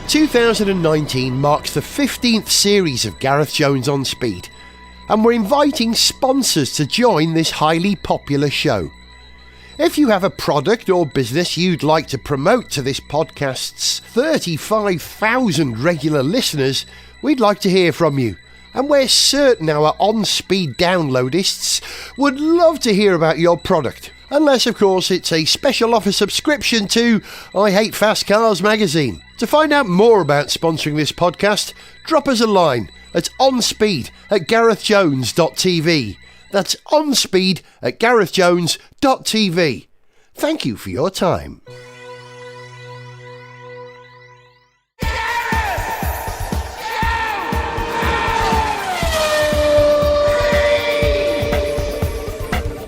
2019 marks the 15th series of Gareth Jones on Speed, and we're inviting sponsors to join this highly popular show. If you have a product or business you'd like to promote to this podcast's 35,000 regular listeners, we'd like to hear from you. And we're certain our on-speed downloadists would love to hear about your product. Unless, of course, it's a special offer subscription to I Hate Fast Cars magazine. To find out more about sponsoring this podcast, drop us a line at onspeed@garethjones.tv. That's onspeed@garethjones.tv. Thank you for your time.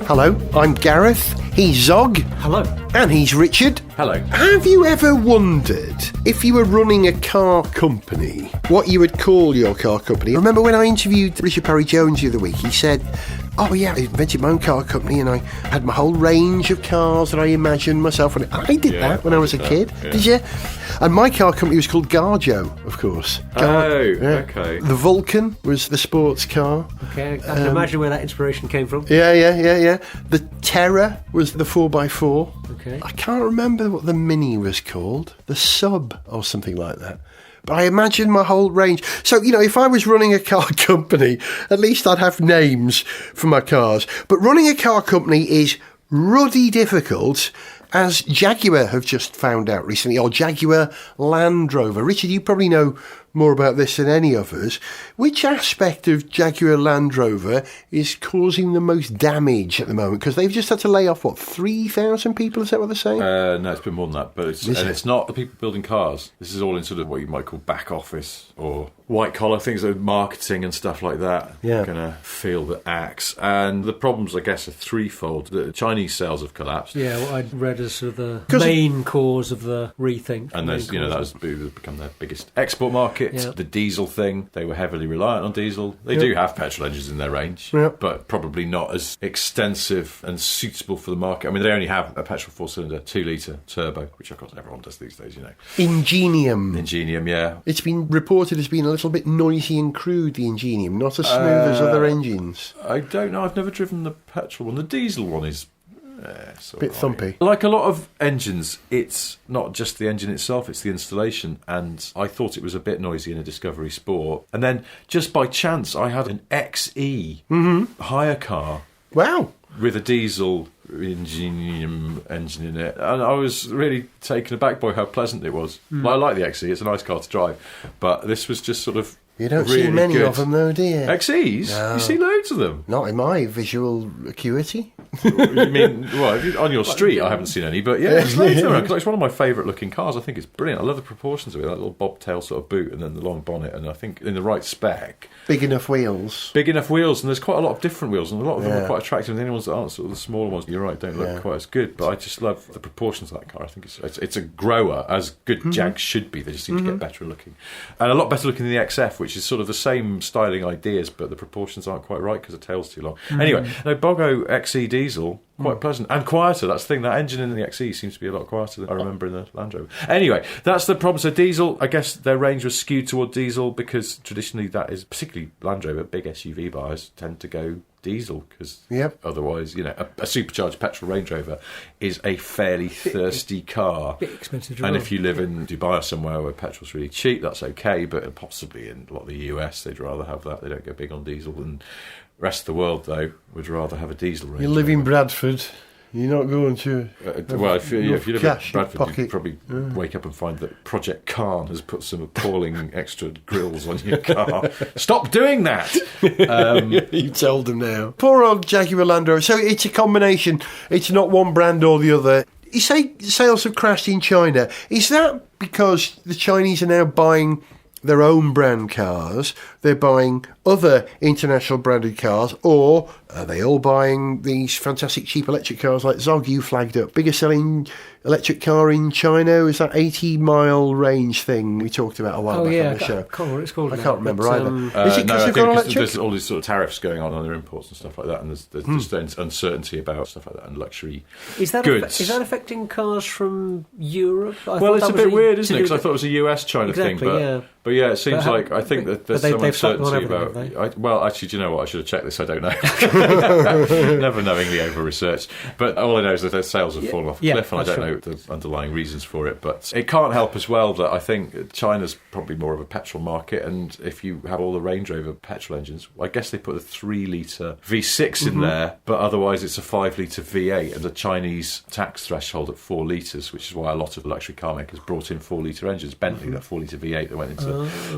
Hello, I'm Gareth, he's Zog. Hello. And he's Richard. Hello. Have you ever wondered, if you were running a car company, what you would call your car company? Remember when I interviewed Richard Parry-Jones the other week, he said, oh yeah, I invented my own car company and I had my whole range of cars that I imagined myself. And I did that when I was a kid. Yeah. Did you? And my car company was called Garjo, of course. Okay. The Vulcan was the sports car. Okay, I can imagine where that inspiration came from. Yeah. The Terror was the 4x4. Okay. I can't remember what the Mini was called. The Sub or something like that. But I imagine my whole range. So, if I was running a car company, at least I'd have names for my cars. But running a car company is ruddy difficult, as Jaguar have just found out recently, or Jaguar Land Rover. Richard, you probably know more about this than any of us. Which aspect of Jaguar Land Rover is causing the most damage at the moment? Because they've just had to lay off, 3,000 people? Is that what they're saying? No, it's been more than that. But it's not the people building cars. This is all in sort of what you might call back office or white collar things, like marketing and stuff like that. Yeah. Going to feel the axe. And the problems, I guess, are threefold. The Chinese sales have collapsed. Yeah, what I'd read as sort of the main cause of the rethink. And there's, that has become their biggest export market. Yeah. The diesel thing, they were heavily reliant on diesel. They do have petrol engines in their range, but probably not as extensive and suitable for the market. I mean, they only have a petrol 4-cylinder 2-litre turbo, which of course everyone does these days, Ingenium, yeah. It's been reported as being a little bit noisy and crude, the Ingenium, not as smooth as other engines. I don't know, I've never driven the petrol one. The diesel one is bit thumpy. Like a lot of engines, it's not just the engine itself, it's the installation, and I thought it was a bit noisy in a Discovery Sport. And then, just by chance, I had an XE hire car. Wow. With a diesel engine in it, and I was really taken aback by how pleasant it was. I like the XE, it's a nice car to drive, but this was just sort of You don't really see many good. of them, though, do you? XEs? No. You see loads of them. Not in my visual acuity. You mean, on your street, I haven't seen any, but yeah, there's loads of them. It's one of my favourite looking cars. I think it's brilliant. I love the proportions of it, that little bobtail sort of boot and then the long bonnet, and I think in the right spec. Big enough wheels, and there's quite a lot of different wheels, and a lot of them are quite attractive, and the only ones that aren't sort of the smaller ones, you're right, don't look quite as good, but I just love the proportions of that car. I think it's a grower, as good Jags should be. They just seem to get better looking, and a lot better looking than the XF, which is sort of the same styling ideas, but the proportions aren't quite right because the tail's too long. Anyway, no, Bogo XE diesel, quite pleasant and quieter. That's the thing, that engine in the XE seems to be a lot quieter than I remember in the Land Rover. Anyway, that's the problem. So diesel, I guess their range was skewed toward diesel because traditionally that is, particularly Land Rover, big SUV buyers tend to go diesel because otherwise, a supercharged petrol Range Rover is a fairly thirsty car. Bit expensive. And if you live in Dubai or somewhere where petrol's really cheap, that's okay, but possibly in a lot of the US, they'd rather have that. They don't go big on diesel. And the rest of the world, though, would rather have a diesel Range You live Rover. in Bradford. You're not going to... if you live in Bradford, you'd probably Yeah. wake up and find that Project Khan has put some appalling extra grills on your car. Stop doing that! You told them now. Poor old Jaguar Land Rover. So it's a combination. It's not one brand or the other. You say sales have crashed in China. Is that because the Chinese are now buying their own brand cars, they're buying other international branded cars, or are they all buying these fantastic cheap electric cars like Zog you flagged up? Biggest selling electric car in China is that 80-mile range thing we talked about a while back on the show. I can't remember what it's called. I can't remember either. Is it because they've got electric? There's all these sort of tariffs going on their imports and stuff like that, and there's just uncertainty about stuff like that and luxury goods. Is that affecting cars from Europe? Well, it's a bit weird, isn't it? Because I thought it was a US-China thing, but yeah, it seems like I think that there's some uncertainty about. Well, actually, do you know what? I should have checked this. I don't know. Never knowingly over-researched. But all I know is that their sales have fallen off a cliff, and I don't know the underlying reasons for it. But it can't help as well that I think China's probably more of a petrol market, and if you have all the Range Rover petrol engines, I guess they put a 3-litre V6 in there, but otherwise it's a 5-litre V8, and the Chinese tax threshold at 4 litres, which is why a lot of luxury car makers brought in 4-litre engines. Bentley, that 4-litre V8 that went into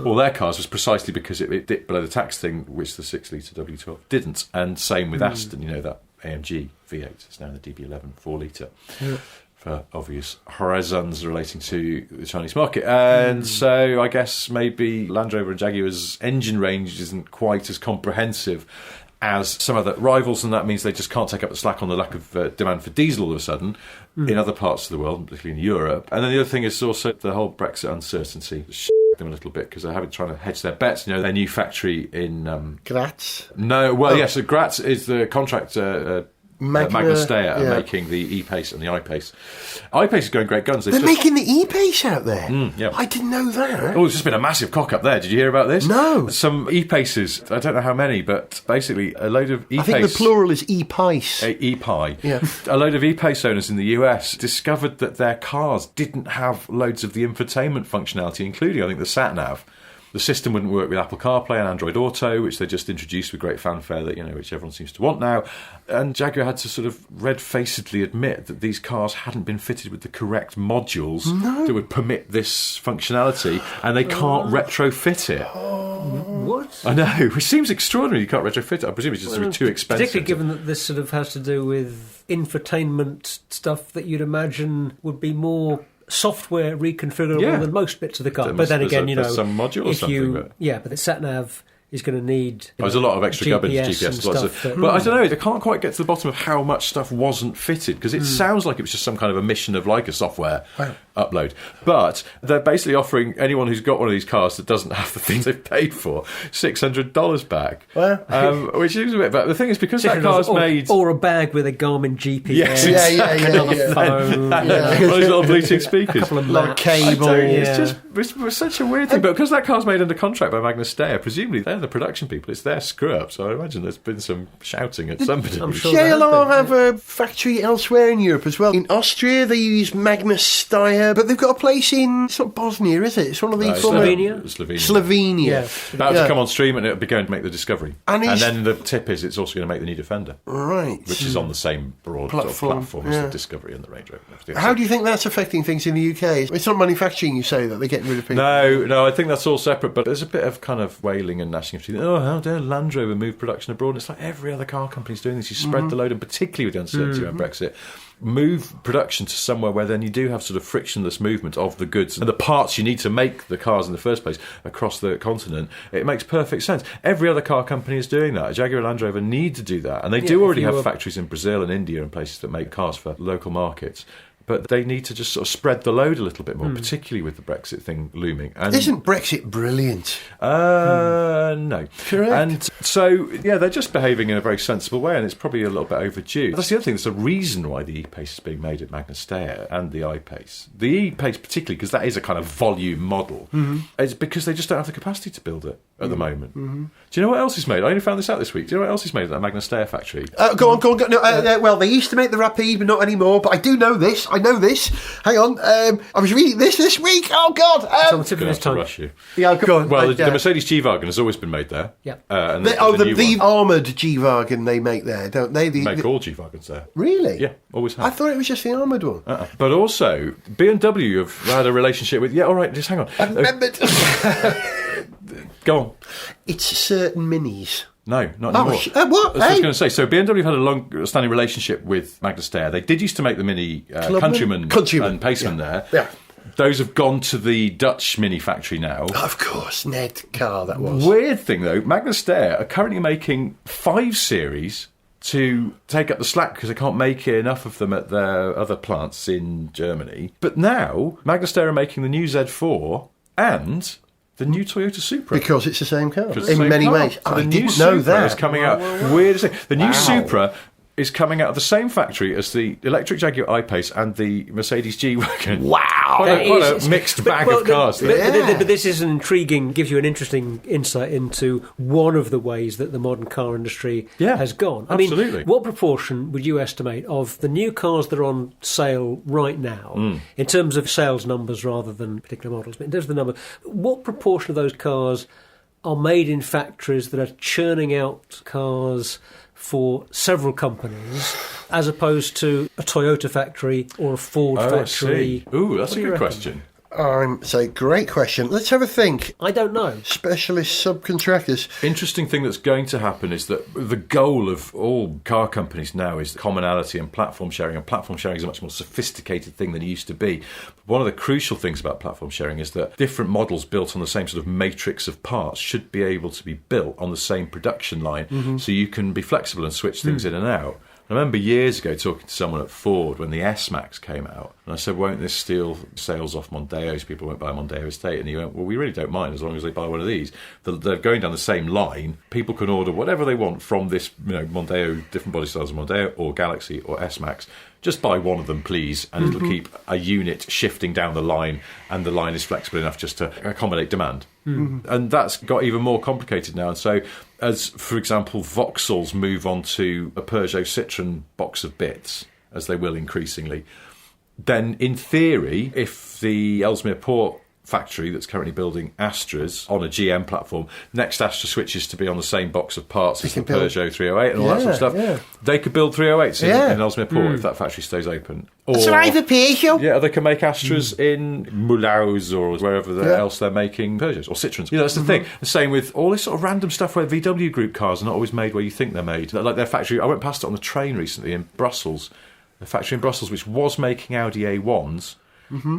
all their cars was precisely because it dipped below the tax thing, which the 6-litre W12 didn't. And same with Aston, that AMG V8 is now in the DB11 4-litre. For obvious reasons relating to the Chinese market. And so I guess maybe Land Rover and Jaguar's engine range isn't quite as comprehensive as some other rivals, and that means they just can't take up the slack on the lack of demand for diesel all of a sudden in other parts of the world, particularly in Europe. And then the other thing is also the whole Brexit uncertainty. Them a little bit because they're trying to hedge their bets. Their new factory in Graz? No, well, yes, so Graz is the contractor. Magna Steyr are making the E-Pace and the I-Pace. I-Pace is going great guns. They're making the E-Pace out there? Yeah. I didn't know that. Oh, there's just been a massive cock-up there. Did you hear about this? No. Some E-Paces, I don't know how many, but basically a load of E-Pace... I think the plural is E-Pice. E-Pi. Yeah. A load of E-Pace owners in the US discovered that their cars didn't have loads of the infotainment functionality, including, I think, the sat-nav. The system wouldn't work with Apple CarPlay and Android Auto, which they just introduced with great fanfare that, which everyone seems to want now. And Jaguar had to sort of red-facedly admit that these cars hadn't been fitted with the correct modules that would permit this functionality, and they can't retrofit it. What? I know, which seems extraordinary. You can't retrofit it. I presume it's just too expensive. Particularly given that this sort of has to do with infotainment stuff that you'd imagine would be more software reconfigurable than most bits of the car. But then again, some module or something. But the sat-nav is going to need... There's a lot of extra gubbins, GPS. But I don't know, they can't quite get to the bottom of how much stuff wasn't fitted, because it sounds like it was just some kind of omission of like a software upload. But they're basically offering anyone who's got one of these cars that doesn't have the things they've paid for $600 back. Which is a bit... But the thing is, because that car's made... Or a bag with a Garmin GPS. Yes, exactly. Phone. One of those little Bluetooth speakers. A couple of maps. Cable. It's such a weird thing. But because that car's made under contract by Magna Steyr, presumably they're the production people. It's their screw-up. So I imagine there's been some shouting at somebody. I'm sure JLR have a factory elsewhere in Europe as well. In Austria, they use Magna Steyr, but they've got a place in... It's not Bosnia, is it? It's one of these... Slovenia. That'll come on stream and it'll be going to make the Discovery. And then the tip is it's also going to make the new Defender. Right. Which is on the same broad platform as the Discovery and the Range Rover. How do you think that's affecting things in the UK? It's not manufacturing, you say, that they're getting rid of people? No, I think that's all separate, but there's a bit of kind of wailing and gnashing of teeth. Oh, how dare Land Rover move production abroad? It's like every other car company's doing this. You spread the load, and particularly with the uncertainty around Brexit, move production to somewhere where then you do have sort of frictionless movement of the goods and the parts you need to make the cars in the first place across the continent. It makes perfect sense. Every other car company is doing that. Jaguar and Land Rover need to do that, and they do already have factories in Brazil and India and places that make cars for local markets. But they need to just sort of spread the load a little bit more, particularly with the Brexit thing looming. And isn't Brexit brilliant? No. Correct. And so, they're just behaving in a very sensible way, and it's probably a little bit overdue. That's the other thing. There's a reason why the E-Pace is being made at Magna Steyr and the I-Pace. The E-Pace particularly, because that is a kind of volume model, is because they just don't have the capacity to build it at the moment. Do you know what else is made? I only found this out this week. Do you know what else is made at that Magna Steyr factory? Go on. No, well, they used to make the Rapide, but not anymore. But I do know this. I know this. Hang on. I was reading this week. Oh, God. It's on the tip of his tongue. Rush you. Yeah, go on. Well, the Mercedes G-Wagen has always been made there. Yeah. The armoured G-Wagen they make there, don't they? They make all G-Wagons there. Really? Yeah, always have. I thought it was just the armoured one. But also, B&W have had a relationship with... Yeah, all right, just hang on. I've remembered. Go on. It's certain minis. No, not anymore. What? I was just going to say, so BMW had a long-standing relationship with Magna Steyr. They did used to make the Mini Countryman and Paceman there. Yeah. Those have gone to the Dutch Mini factory now. Of course, Ned car that was. Weird thing, though, Magna Steyr are currently making 5 series to take up the slack because they can't make enough of them at their other plants in Germany. But now, Magna Steyr are making the new Z4 and the new Toyota Supra. Because it's the same car, in many ways. So I didn't know that. Is coming out. Weird as the new Supra is coming out of the same factory as the electric Jaguar I-Pace and the Mercedes G-Wagon. Wow! Quite a mixed bag of cars. But this is gives you an interesting insight into one of the ways that the modern car industry has gone. I absolutely. mean, what proportion would you estimate of the new cars that are on sale right now, in terms of sales numbers rather than particular models, but in terms of the number, what proportion of those cars are made in factories that are churning out cars for several companies, as opposed to a Toyota factory or a Ford factory? Ooh, that's a good question. So great question. Let's have a think. I don't know. Specialist subcontractors. Interesting thing that's going to happen is that the goal of all car companies now is commonality and platform sharing. And platform sharing is a much more sophisticated thing than it used to be. But one of the crucial things about platform sharing is that different models built on the same sort of matrix of parts should be able to be built on the same production line, so you can be flexible and switch things in and out. I remember years ago talking to someone at Ford when the S-Max came out, and I said, won't this steal sales off Mondeos? People won't buy a Mondeo estate. And he went, well, we really don't mind as long as they buy one of these. They're going down the same line. People can order whatever they want from this, Mondeo, different body styles of Mondeo or Galaxy or S-Max. Just buy one of them, please, and it'll keep a unit shifting down the line, and the line is flexible enough just to accommodate demand. And that's got even more complicated now. And so, as, for example, Vauxhalls move on to a Peugeot Citroën box of bits, as they will increasingly, then, in theory, if the Ellesmere Port factory that's currently building Astras on a GM platform, next Astra switches to be on the same box of parts as the Peugeot 308 and all that sort of stuff. They could build 308s in Ellesmere Port if that factory stays open. Or, so I have a Peugeot. Yeah, they can make Astras in Mulhouse or wherever else they're making Peugeots or Citroens. That's the thing. The same with all this sort of random stuff where VW Group cars are not always made where you think they're made. Like their factory, I went past it on the train recently in Brussels, a factory in Brussels which was making Audi A1s.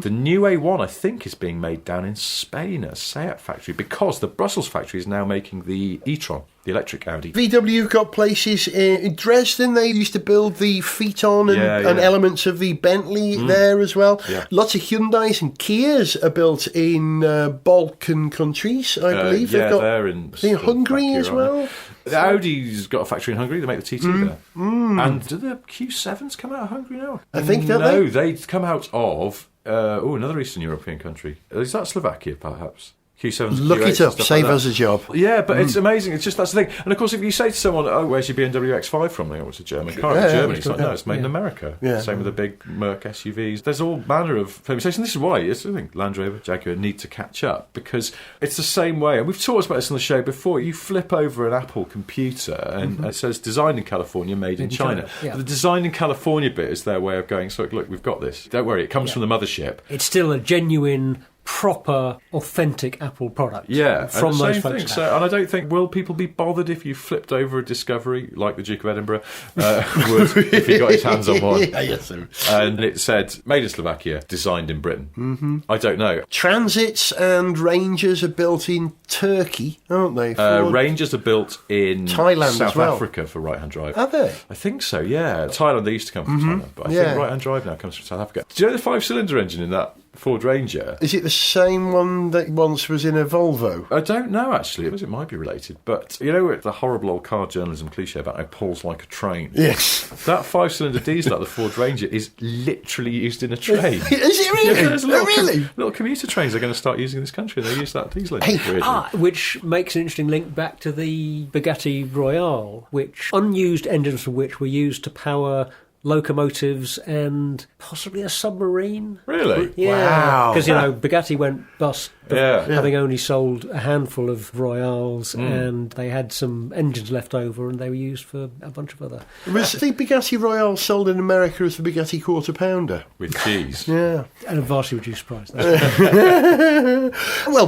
The new A1, I think, is being made down in Spain at a Seat factory because the Brussels factory is now making the e-tron, the electric Audi. VW have got places in Dresden. They used to build the Phaeton and elements of the Bentley there as well. Yeah. Lots of Hyundais and Kias are built in Balkan countries, I believe. They've got, they're in Hungary as well. The Audi's got a factory in Hungary. They make the TT there. And do the Q7s come out of Hungary now? I think that no, they come out of another Eastern European country. Is that Slovakia, perhaps? Q7s, look Q8s, it up, save us a job. Yeah, but it's amazing. It's just, that's the thing. And of course, if you say to someone, oh, where's your BMW X5 from? They go, it's a German car in Germany. It's like, no, it's made in America. Same with the big Merc SUVs. There's all manner of permutations. This is why I think Land Rover, Jaguar need to catch up, because it's the same way. And we've talked about this on the show before. You flip over an Apple computer and it says designed in California, made in China. But the designed in California bit is their way of going, so look, we've got this. Don't worry, it comes from the mothership. It's still a genuine, proper, authentic Apple product. Yeah, from those folks. So, and I don't think, will people be bothered if you flipped over a Discovery like the Duke of Edinburgh would if he got his hands on one? Yes, and it said made in Slovakia, designed in Britain. I don't know. Transits and Rangers are built in Turkey, aren't they? Rangers are built in Thailand South as well. Africa for right-hand drive. Are they? I think so, yeah. Thailand, they used to come from Thailand, but I think right-hand drive now comes from South Africa. Do you know the 5-cylinder engine in that Ford Ranger? Is it the same one that once was in a Volvo? I don't know, actually. It might be related. But you know the horrible old car journalism cliche about how it pulls like a train? Yes. That 5-cylinder diesel, like the Ford Ranger, is literally used in a train. Is it really? Yeah, there's Really? Little commuter trains are going to start using in this country. They use that diesel engine. Which makes an interesting link back to the Bugatti Royale, which unused engines from which were used to power locomotives and possibly a submarine. Really? Yeah. Wow. Because, Bugatti went bust, having only sold a handful of Royales, and they had some engines left over, and they were used for a bunch of other... Was the Bugatti Royale sold in America as the Bugatti Quarter Pounder? With cheese. Yeah. At a vastly reduced price. Well,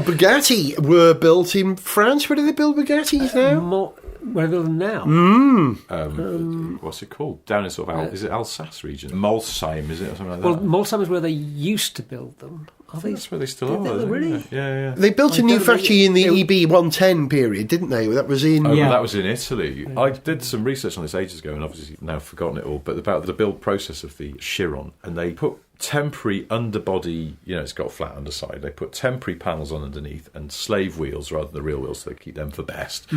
Bugatti were built in France. Where do they build Bugattis now? Where are they now? What's it called? Down in sort of is it Alsace region? Molsheim, is it, or something like that? Well, Molsheim is where they used to build them. That's where they still are. Really? Yeah. They built a new factory in the EB 110 period, didn't they? That was in... Well, that was in Italy. I did some research on this ages ago, and obviously now forgotten it all, but about the build process of the Chiron. And they put temporary underbody, it's got a flat underside. They put temporary panels on underneath and slave wheels rather than the real wheels, so they keep them for best.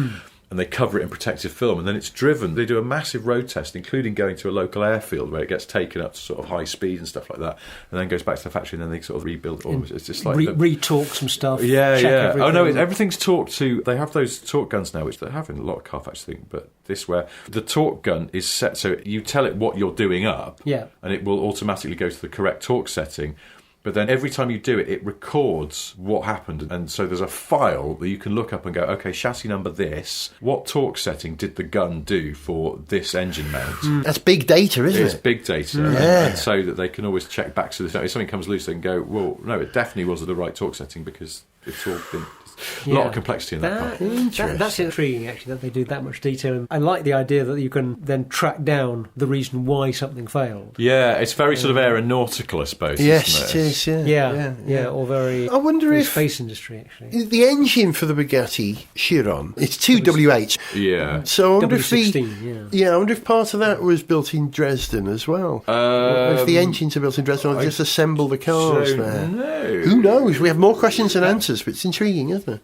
And they cover it in protective film, and then it's driven. They do a massive road test, including going to a local airfield where it gets taken up to sort of high speed and stuff like that, and then goes back to the factory, and then they sort of rebuild it. It's just like re-torque some stuff. Yeah. Oh no, everything's torqued to. They have those torque guns now, which they have in a lot of car factories, I think. But this where the torque gun is set, so you tell it what you're doing up, and it will automatically go to the correct torque setting. But then every time you do it, it records what happened. And so there's a file that you can look up and go, okay, chassis number this, what torque setting did the gun do for this engine mount? That's big data, isn't it? It's big data. And so that they can always check back. So if something comes loose, they can go, well, no, it definitely was the right torque setting because it's all been... A lot of complexity in that car. That's intriguing, actually, that they do that much detail. I like the idea that you can then track down the reason why something failed. Yeah, it's very sort of aeronautical, I suppose. Yes, isn't it? it is. Yeah, or very. I wonder if space industry actually. The engine for the Bugatti Chiron, it's 2W8. Yeah. So I wonder W16. I wonder if part of that was built in Dresden as well. If the engines are built in Dresden, or just assemble the cars there. No. Who knows? We have more questions than answers, but it's intriguing, isn't it?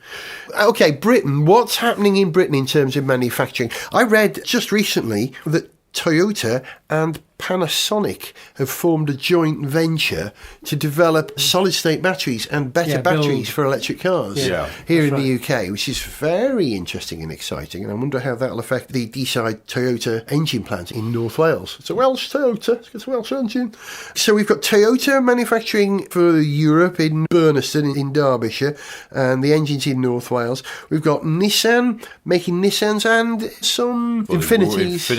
Okay, Britain. What's happening in Britain in terms of manufacturing? I read just recently that Toyota and Panasonic have formed a joint venture to develop solid-state batteries and better batteries for electric cars here in the UK, which is very interesting and exciting. And I wonder how that'll affect the Deeside Toyota engine plant in North Wales. It's a Welsh Toyota. It's a Welsh engine. So we've got Toyota manufacturing for Europe in Burniston in Derbyshire, and the engines in North Wales. We've got Nissan making Nissans and some Infinitis.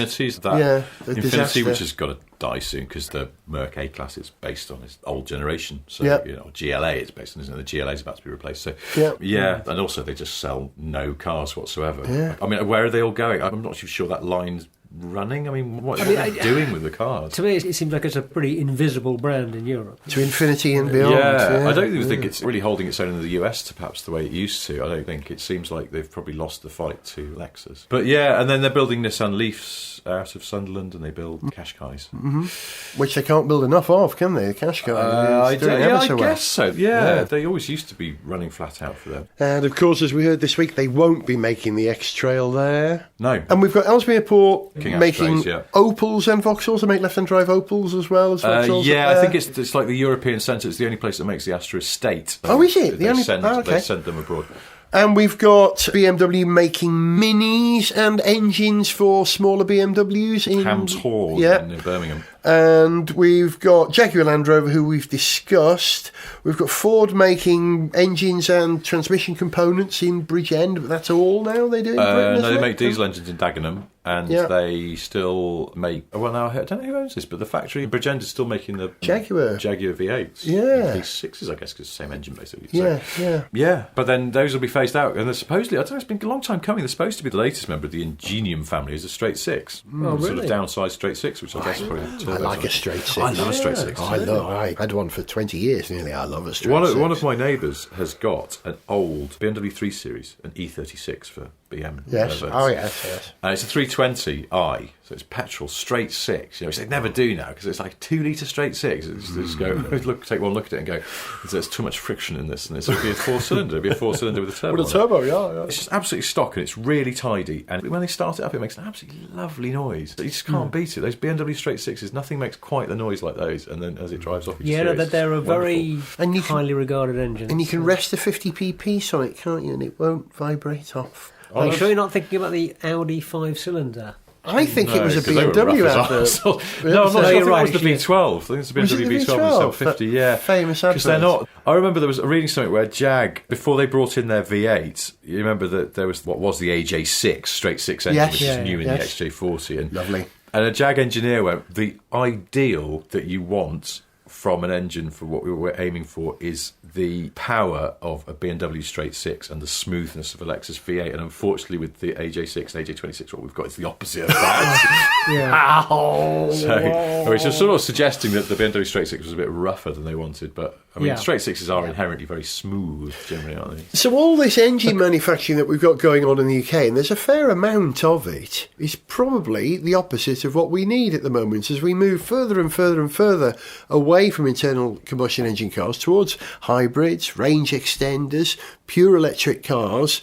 Infinity, which has got to die soon because the Merc A-Class is based on its old generation. So, GLA it's based on, isn't it? The GLA is about to be replaced. So, and also they just sell no cars whatsoever. Yeah. I mean, where are they all going? I'm not too sure that line's running. I mean, what are they doing with the cars? To me, it seems like it's a pretty invisible brand in Europe. To infinity and beyond. I don't even think it's really holding its own in the US to perhaps the way it used to. I don't think. It seems like they've probably lost the fight to Lexus. But and then they're building Nissan Leafs out of Sunderland, and they build Qashqais. Which they can't build enough of, can they? Qashqai. I guess so. Yeah, they always used to be running flat out for them. And of course, as we heard this week, they won't be making the X-Trail there. No. And we've got Ellesmere Port making Ashtrays, Opals and Vauxhalls. They make left-hand drive Opals as well as Vauxhalls. I think it's like the European Centre. It's the only place that makes the Astra Estate. Oh, is it? They send them abroad. And we've got BMW making minis and engines for smaller BMWs in Hams Hall in Birmingham. And we've got Jaguar Land Rover, who we've discussed. We've got Ford making engines and transmission components in Bridgend, but that's all now they do in Britain. No, they make diesel engines in Dagenham, and they still make... Well, now, I don't know who owns this, but the factory in Bridgend is still making the Jaguar V8s. Yeah. V6s, I guess, because it's the same engine, basically. Yeah. But then those will be phased out, and they're supposedly... I don't know, it's been a long time coming. They're supposed to be the latest member of the Ingenium family is a straight six. Oh, really? Sort of downsized straight six, which I guess probably... I like a straight six. I love a straight six. I had one for 20 years nearly. I love a straight six. One of my neighbours has got an old BMW 3 Series, an E36 for BM. Yes. Yes. And it's a 320i, so it's petrol, straight six. Which they never do now because it's like 2 litre straight six. It's just go take one look at it and go, there's too much friction in this, and it'll be a 4-cylinder. It'll be a 4-cylinder with a turbo. With a turbo, yeah. It's just absolutely stock, and it's really tidy. And when they start it up, it makes an absolutely lovely noise. You just can't beat it. Those BMW straight sixes, nothing makes quite the noise like those. And then as it drives off, they're a very highly regarded engine. And you can rest the 50 pp on it, can't you? And it won't vibrate off. Are you sure you're not thinking about the Audi 5-cylinder? I think it was a BMW advert. No, I'm not sure. You're right, It was the V12. I think it's the BMW V12 with 50, famous advert. Because they're not... I remember there was reading something where Jag, before they brought in their V8, you remember that there was what was the AJ6, straight six engine, which is new in the XJ40. And, lovely. And a Jag engineer went, the ideal that you want from an engine for what we were aiming for is the power of a BMW straight six and the smoothness of a Lexus V8, and unfortunately with the AJ6 and AJ26 what we've got is the opposite of that. So which is sort of suggesting that the BMW straight six was a bit rougher than they wanted, but I mean, straight sixes are inherently very smooth, generally, aren't they? So all this engine manufacturing that we've got going on in the UK, and there's a fair amount of it, is probably the opposite of what we need at the moment as we move further and further and further away from internal combustion engine cars towards hybrids, range extenders, pure electric cars.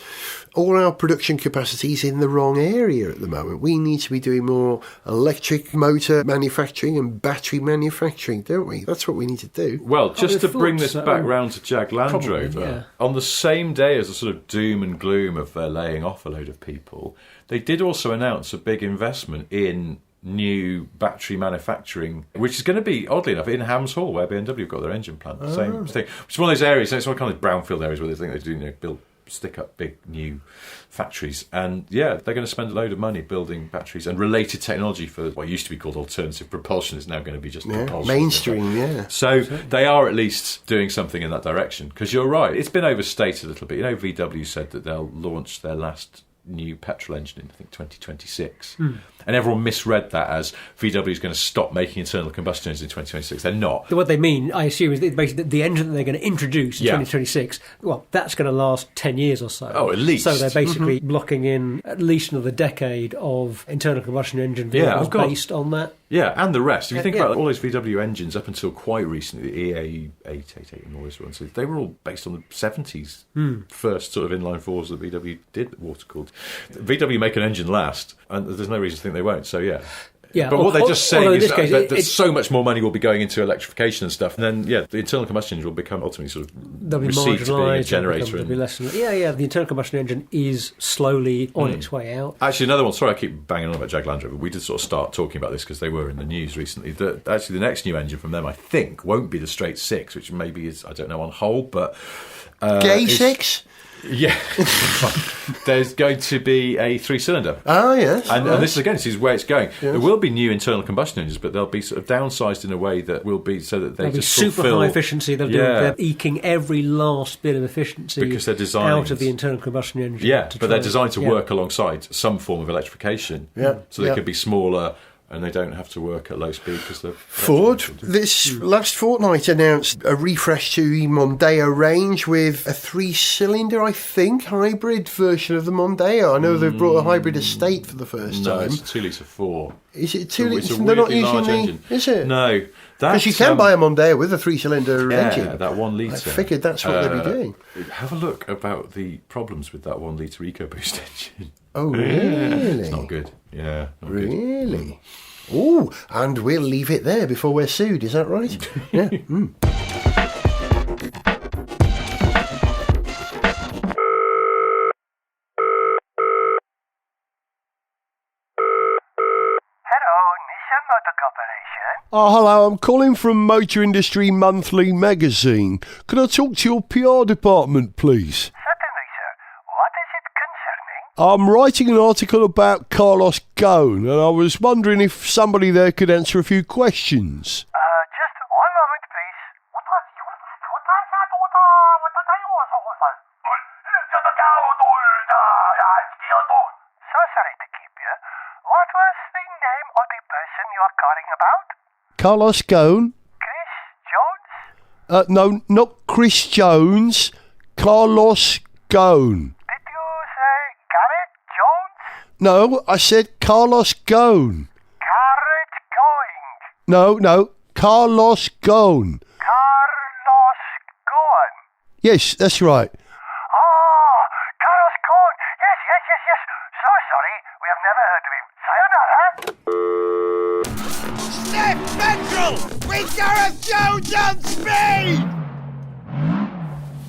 All our production capacity is in the wrong area at the moment. We need to be doing more electric motor manufacturing and battery manufacturing, don't we? That's what we need to do. Well, just to bring this back round to Jag Land Rover, on the same day as the sort of doom and gloom of their laying off a load of people, they did also announce a big investment in new battery manufacturing, which is going to be, oddly enough, in Hams Hall, where BMW got their engine plant. The same thing. Which is one of those areas, it's one kind of brownfield areas where they think they do stick up big new factories, and they're going to spend a load of money building batteries and related technology for what used to be called alternative propulsion is now going to be just propulsion. Mainstream, So they are at least doing something in that direction, because you're right, it's been overstated a little bit. VW said that they'll launch their last new petrol engine in, I think, 2026. And everyone misread that as VW is going to stop making internal combustion engines in 2026. They're not. What they mean, I assume, is that basically the engine that they're going to introduce in 2026, well, that's going to last 10 years or so. Oh, at least. So they're basically blocking in at least another decade of internal combustion engine vehicles based on that. Yeah, and the rest. If you think about all those VW engines up until quite recently, the EA888 and all those ones, they were all based on the 70s first sort of inline fours that VW did, water-cooled. VW make an engine last, and there's no reason to think they won't, so yeah. But what they're just saying is that so much more money will be going into electrification and stuff, and then, the internal combustion engine will become ultimately sort of received to being a generator. The internal combustion engine is slowly on its way out. Actually, another one, sorry I keep banging on about Jag Land Rover, we did sort of start talking about this because they were in the news recently, that actually the next new engine from them, I think, won't be the straight six, which maybe is, I don't know, on hold, but... Gay six? Yeah. There's going to be a 3-cylinder. Oh, yes. And this is where it's going. Yes. There will be new internal combustion engines, but they'll be sort of downsized in a way that will be so that they'll just be super fulfill... high efficiency. They're eking every last bit of efficiency because they're designed out of the internal combustion engine. Yeah, but they're designed to work alongside some form of electrification. Yeah. So they could be smaller, and they don't have to work at low speed because they're... Ford, this last fortnight, announced a refresh to the Mondeo range with a 3-cylinder, I think, hybrid version of the Mondeo. I know they've brought a hybrid estate for the first time. No, it's a 2-litre 4. Is it 2 litres? It's a They're not weirdly using large the... engine. Is it? No. Because you can buy a Mondeo with a 3-cylinder engine. Yeah, that 1 litre. I figured that's what they'd be doing. Have a look about the problems with that 1 litre EcoBoost engine. Oh, really? It's not good. Yeah, not really? Good. Oh, and we'll leave it there before we're sued, is that right? Yeah. Oh, hello, I'm calling from Motor Industry Monthly magazine. Could I talk to your PR department, please? Certainly, sir. What is it concerning? I'm writing an article about Carlos Ghosn, and I was wondering if somebody there could answer a few questions. Just 1 moment, please. So sorry to keep you. What was the name of the person you are calling about? Carlos Ghosn? Chris Jones? No, not Chris Jones. Carlos Ghosn. Did you say Gareth Jones? No, I said Carlos Ghosn. Gareth Going. No, Carlos Ghosn. Carlos Ghosn. Yes, that's right. Oh, Carlos Ghosn. Yes. So sorry, we have never heard of him. Sayonara. Sniff Petrol with Gareth Jones on speed!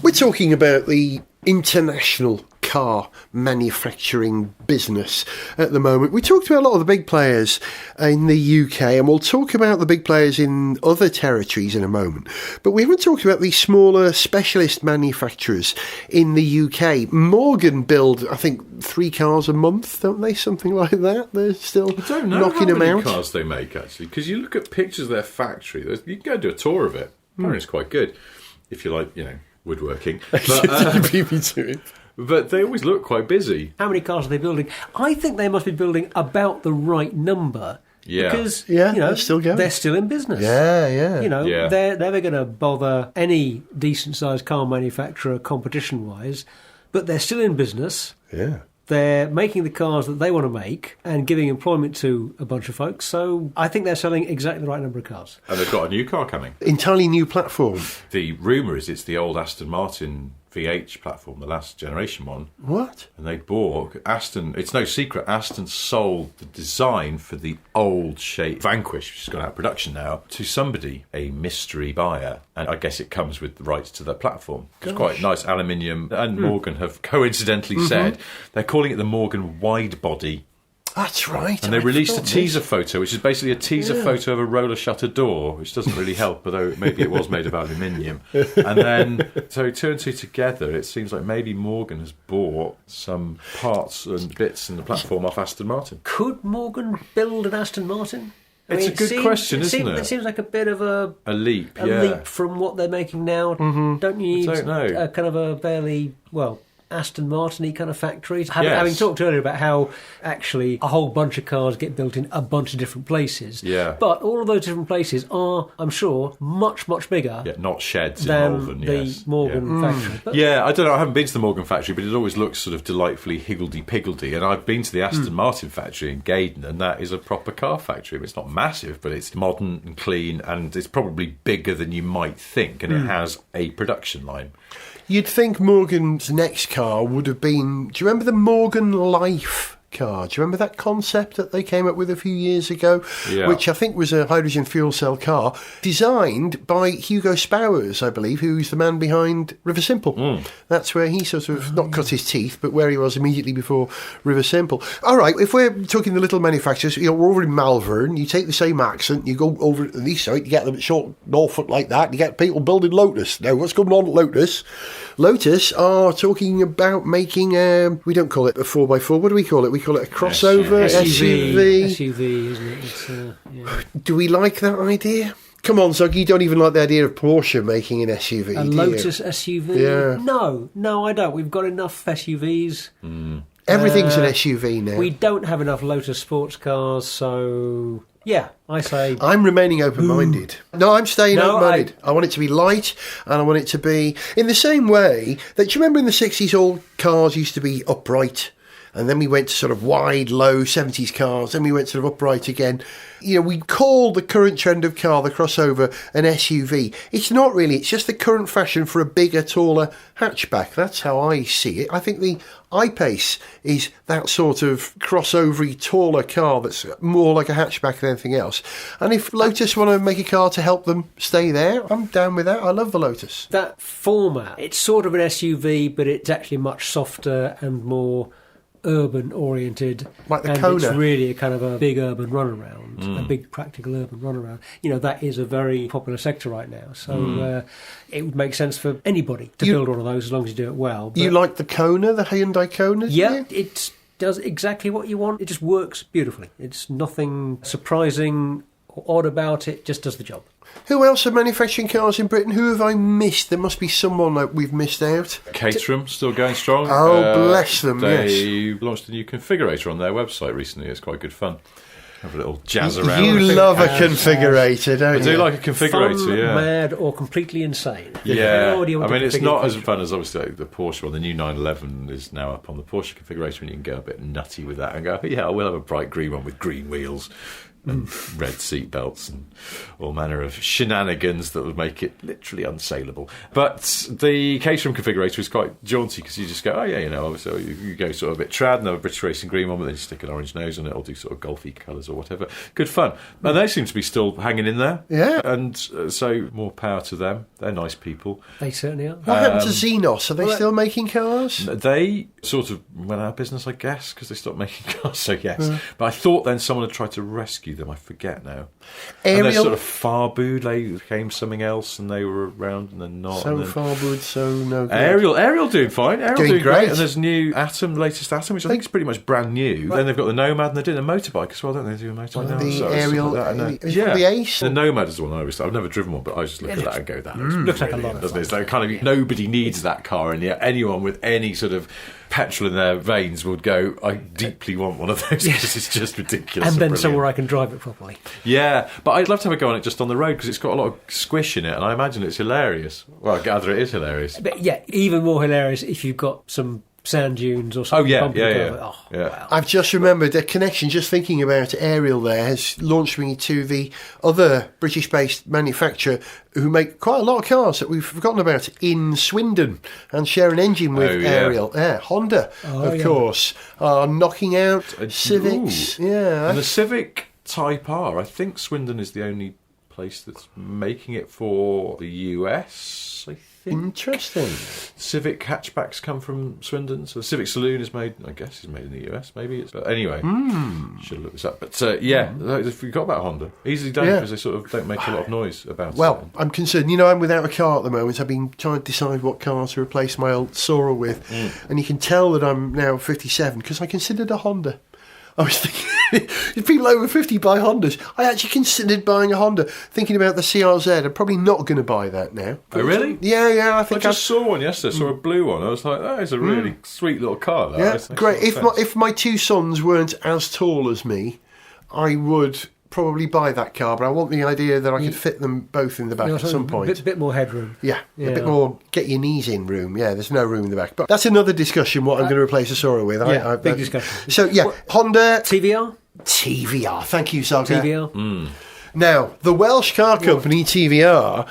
We're talking about the international car manufacturing business at the moment. We talked about a lot of the big players in the UK, and we'll talk about the big players in other territories in a moment. But we haven't talked about these smaller specialist manufacturers in the UK. Morgan build, I think, 3 cars a month, don't they? Something like that. They're still knocking them out. I don't know how many cars they make, actually, because you look at pictures of their factory. You can go do a tour of it. Apparently it's quite good, if you like, woodworking. But they always look quite busy. How many cars are they building? I think they must be building about the right number Yeah. Because, they're still going. They're still in business. Yeah. They're never going to bother any decent-sized car manufacturer competition-wise, but they're still in business. Yeah. They're making the cars that they want to make and giving employment to a bunch of folks. So I think they're selling exactly the right number of cars. And they've got a new car coming. Entirely new platform. The rumour is it's the old Aston Martin VH platform, the last generation one. What? And they bought Aston. It's no secret. Aston sold the design for the old shape Vanquish, which has gone out of production now, to somebody, a mystery buyer. And I guess it comes with the rights to the platform. It's quite nice aluminium. And Morgan have coincidentally said they're calling it the Morgan Wide Body. That's right. And they released a teaser photo, which is basically a teaser photo of a roller shutter door, which doesn't really help, although maybe it was made of aluminium. And then, so two and two together, it seems like maybe Morgan has bought some parts and bits in the platform off Aston Martin. Could Morgan build an Aston Martin? It's a good question, isn't it? It seems like a bit of a leap, leap from what they're making now. Don't you need I don't know. a kind of a fairly, Aston Martin-y kind of factories? Having talked earlier about how actually a whole bunch of cars get built in a bunch of different places. Yeah. But all of those different places are, I'm sure, much, much bigger not sheds than in Malvern, the Morgan factory. But I don't know, I haven't been to the Morgan factory, but it always looks sort of delightfully higgledy-piggledy. And I've been to the Aston Martin factory in Gaydon, and that is a proper car factory. I mean, it's not massive, but it's modern and clean, and it's probably bigger than you might think, and it has a production line. You'd think Morgan's next car would have been... Do you remember the Morgan Life car? Do you remember that concept that they came up with a few years ago? Yeah. Which I think was a hydrogen fuel cell car designed by Hugo Spowers, I believe, who's the man behind River Simple. That's where he sort of, not cut his teeth, but where he was immediately before River Simple. All right, if we're talking the little manufacturers, we're over in Malvern, you take the same accent, you go over to the east side, you get them at short Norfolk like that, you get people building Lotus. Now, what's going on at Lotus? Lotus are talking about making, we don't call it a 4x4, what do we call it? We call it a crossover, SUV. SUV, isn't it? Do we like that idea? Come on, Zog, you don't even like the idea of Porsche making an SUV, A do Lotus you? SUV? Yeah. No, I don't. We've got enough SUVs. Everything's an SUV now. We don't have enough Lotus sports cars, so... Yeah, I say... I'm remaining open-minded. No, I'm staying No, open-minded. I want it to be light, and I want it to be... In the same way that, do you remember in the 60s all cars used to be upright? And then we went to sort of wide, low 70s cars. Then we went sort of upright again. We call the current trend of car, the crossover, an SUV. It's not really. It's just the current fashion for a bigger, taller hatchback. That's how I see it. I think the I-Pace is that sort of crossover-y, taller car that's more like a hatchback than anything else. And if Lotus want to make a car to help them stay there, I'm down with that. I love the Lotus. That format, it's sort of an SUV, but it's actually much softer and more... urban oriented, like the and Kona. It's really a kind of a big urban runaround, a big practical urban runaround. That is a very popular sector right now, so it would make sense for anybody to build one of those as long as you do it well. But you like the Kona, the Hyundai Kona? Yeah, it does exactly what you want. It just works beautifully. It's nothing surprising or odd about it, just does the job. Who else are manufacturing cars in Britain? Who have I missed? There must be someone that we've missed out. Caterham, still going strong. Oh, bless them, They launched a new configurator on their website recently. It's quite good fun. Have a little jazz around. You love a configurator, don't you? I do like a configurator, Fun, yeah. mad, or completely insane. Yeah, Oh, do you want I mean, to it's configure not the as configurator? fun as obviously like the Porsche one. The new 911 is now up on the Porsche configurator, and you can go a bit nutty with that and go, yeah, we'll have a bright green one with green wheels and red seat belts and all manner of shenanigans that would make it literally unsaleable. But the Caterham configurator is quite jaunty because you just go, oh yeah, obviously you go sort of a bit trad and have a British Racing green one, but then you stick an orange nose on it, it'll do sort of golfy colours or whatever. Good fun. And they seem to be still hanging in there. Yeah. And so more power to them. They're nice people. They certainly are. What happened to Xenos? Are they still making cars? They sort of went out of business, I guess, because they stopped making cars, so yes. But I thought then someone had tried to rescue them. I forget now. And they're sort of Farbood, they became something else, and they were around and then not. So Farbood, so no good. Ariel doing fine. Ariel Doing great. And there's new Atom, latest Atom, which I think is pretty much brand new. Then they've got the Nomad, and they're doing a motorbike as well, don't they? Do a motorbike now. The So it's Ariel, like that, I know. is it the Ace? The Nomad is the one I always. I've never driven one, but I just look at that and go, that looks Looks like a lot of brilliant, doesn't fun. it? It's like kind of nobody needs that car, and yet anyone with any sort of petrol in their veins would go, I deeply want one of those because it's just ridiculous. And then brilliant. somewhere I can drive it properly. Yeah, but I'd love to have a go on it just on the road because it's got a lot of squish in it, and I imagine it's hilarious. Well, I gather it is hilarious. But yeah, even more hilarious if you've got some sand dunes or something. Yeah. Wow. I've just remembered the connection, just thinking about Ariel there, has launched me to the other British-based manufacturer who make quite a lot of cars that we've forgotten about in Swindon and share an engine with Ariel. Yeah, Honda, of course, are knocking out Civics. Ooh. Yeah. And the Civic Type R, I think Swindon is the only place that's making it for the US, I think. Interesting. Civic hatchbacks come from Swindon, so the Civic Saloon is made, I guess, is made in the US, maybe. But anyway, should look this up. But I forgot about Honda. Easily done because they sort of don't make a lot of noise about it. Well, I'm concerned. You know, I'm without a car at the moment. I've been trying to decide what car to replace my old Sora with. And you can tell that I'm now 57 because I considered a Honda. I was thinking, if people over 50 buy Hondas, I actually considered buying a Honda, thinking about the CRZ. I'm probably not going to buy that now. Oh, really? Yeah, I think I just saw one yesterday, saw a blue one. I was like, that is a really sweet little car. That. Yeah, great. If my two sons weren't as tall as me, I would probably buy that car, but I want the idea that I could fit them both in the back at some point. A bit more headroom. Yeah, a bit more get your knees in room. Yeah, there's no room in the back. But that's another discussion, what I'm going to replace a Sora with. Big discussion. So, Honda... TVR? TVR, thank you, Saga. TVR? Now, the Welsh car company TVR,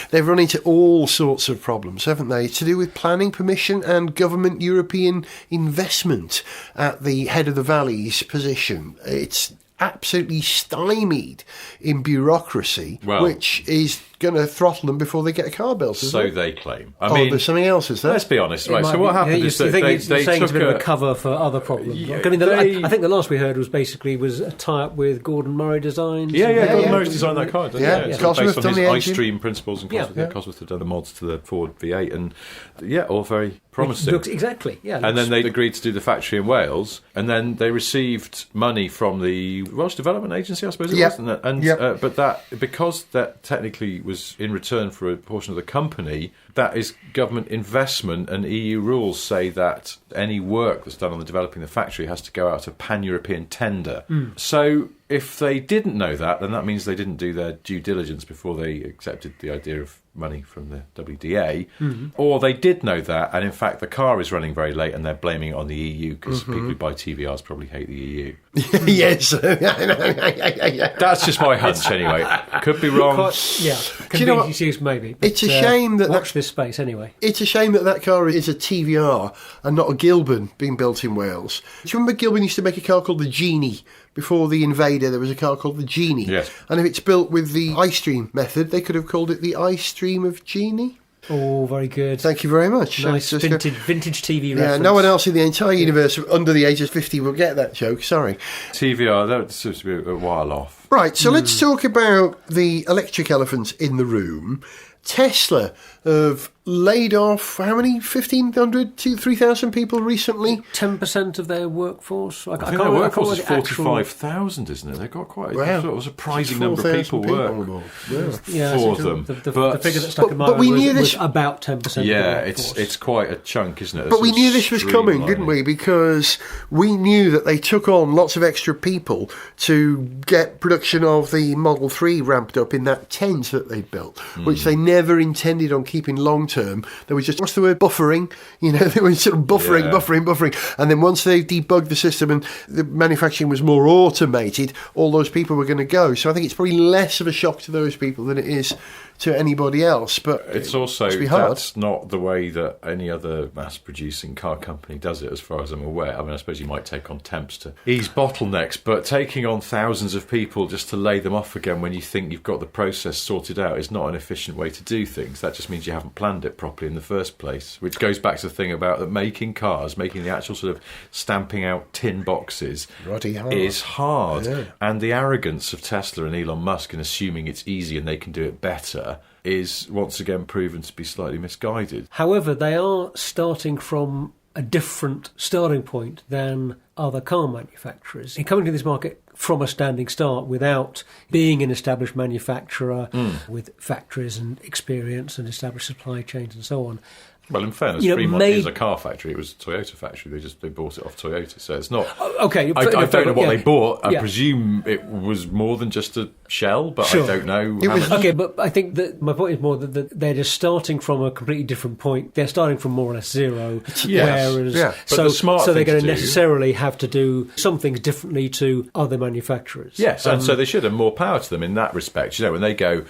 they've run into all sorts of problems, haven't they? To do with planning permission and government European investment at the head of the valley's position. It's absolutely stymied in bureaucracy, which is going to throttle them before they get a car built. So they claim. I mean, there's something else, is there? Let's be honest, right? So what happened is that they saying took it's a bit of a cover for other problems. Yeah, I mean, I think the last we heard was a tie-up with Gordon Murray Designs. Gordon Murray's designed that car. It's based on his iStream principles, and Cosworth had done the mods to the Ford V8, and all very promising. Exactly, and then they agreed to do the factory in Wales, and then they received money from the Welsh Development Agency, I suppose it was, but that because that technically was in return for a portion of the company, that is government investment, and EU rules say that any work that's done on developing the factory has to go out to pan-European tender. So if they didn't know that, then that means they didn't do their due diligence before they accepted the idea of money from the WDA, or they did know that, and in fact the car is running very late and they're blaming it on the EU because people who buy TVRs probably hate the EU. Yes. That's just my hunch anyway. Could be wrong. Convenience use maybe. It's a shame that... Watch this space anyway. It's a shame that car is a TVR and not a Gilbern being built in Wales. Do you remember Gilbern used to make a car called the Genie? Before the Invader, there was a car called the Genie. Yes. And if it's built with the iStream method, they could have called it the iStream of Genie. Oh, very good. Thank you very much. Nice vintage TV reference. Yeah, no one else in the entire universe under the age of 50 will get that joke, sorry. TVR, that seems to be a while off. Right, so let's talk about the electric elephant in the room. Tesla have laid off, how many? 1,500 to 3,000 people recently? 10% of their workforce? I think their workforce is 45,000, isn't it? They've got quite a surprising number of people work for them. The figure that stuck in my mind was about 10%. Yeah, it's quite a chunk, isn't it? But we knew this was coming, didn't we? Because we knew that they took on lots of extra people to get production of the Model 3 ramped up in that tent that they'd built, which they never intended on keeping long term. There was just, what's the word, buffering? You know, they were sort of buffering. And then once they debugged the system and the manufacturing was more automated, all those people were going to go. So I think it's probably less of a shock to those people than it is to anybody else. But it's also, that's not the way that any other mass-producing car company does it, as far as I'm aware. I mean, I suppose you might take on temps to ease bottlenecks, but taking on thousands of people just to lay them off again when you think you've got the process sorted out is not an efficient way to do things. That just means you haven't planned it properly in the first place, which goes back to the thing about that making cars, making the actual sort of stamping out tin boxes is hard. Yeah. And the arrogance of Tesla and Elon Musk in assuming it's easy and they can do it better is once again proven to be slightly misguided. However, they are starting from a different starting point than other car manufacturers. In coming to this market from a standing start without being an established manufacturer with factories and experience and established supply chains and so on, Well, in fairness, you know, Fremont is a car factory. It was a Toyota factory. They bought it off Toyota, so it's not. Okay, I don't know what they bought. I Yeah. presume it was more than just a shell, but Sure. I don't know. Okay, but I think that my point is more that they're just starting from a completely different point. They're starting from more or less zero. Yes. Whereas, Yeah. But so the smart they're thing going to to do- necessarily have to do some things differently to other manufacturers. Yes, and so they should have more power to them in that respect. You know, when they go,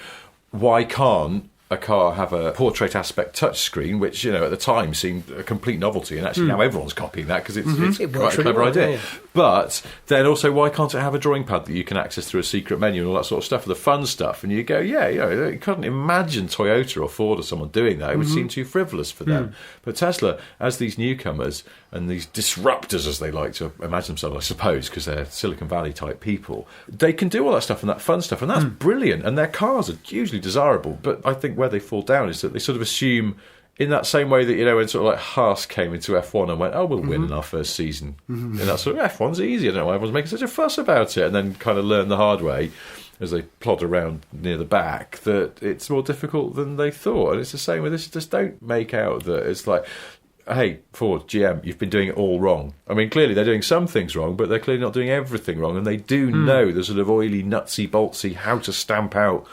why can't a car have a portrait aspect touchscreen, which, you know, at the time seemed a complete novelty, and actually now everyone's copying that because it's It quite works a clever really well, idea. yeah. But then also, why can't it have a drawing pad that you can access through a secret menu and all that sort of stuff, the fun stuff? And you go, yeah, you know, you couldn't imagine Toyota or Ford or someone doing that. It would seem too frivolous for them. But Tesla, as these newcomers and these disruptors, as they like to imagine themselves, I suppose, because they're Silicon Valley type people, they can do all that stuff and that fun stuff, and that's brilliant. And their cars are hugely desirable. But I think where they fall down is that they sort of assume, in that same way that, you know, when sort of like Haas came into F1 and went, oh, we'll win in our first season. And that sort of, F1's easy, I don't know why everyone's making such a fuss about it. And then kind of learn the hard way as they plod around near the back that it's more difficult than they thought. And it's the same with this. Just don't make out that it's like, hey, Ford, GM, you've been doing it all wrong. I mean, clearly they're doing some things wrong, but they're clearly not doing everything wrong. And they do know the sort of oily, nutsy, boltsy, how to stamp out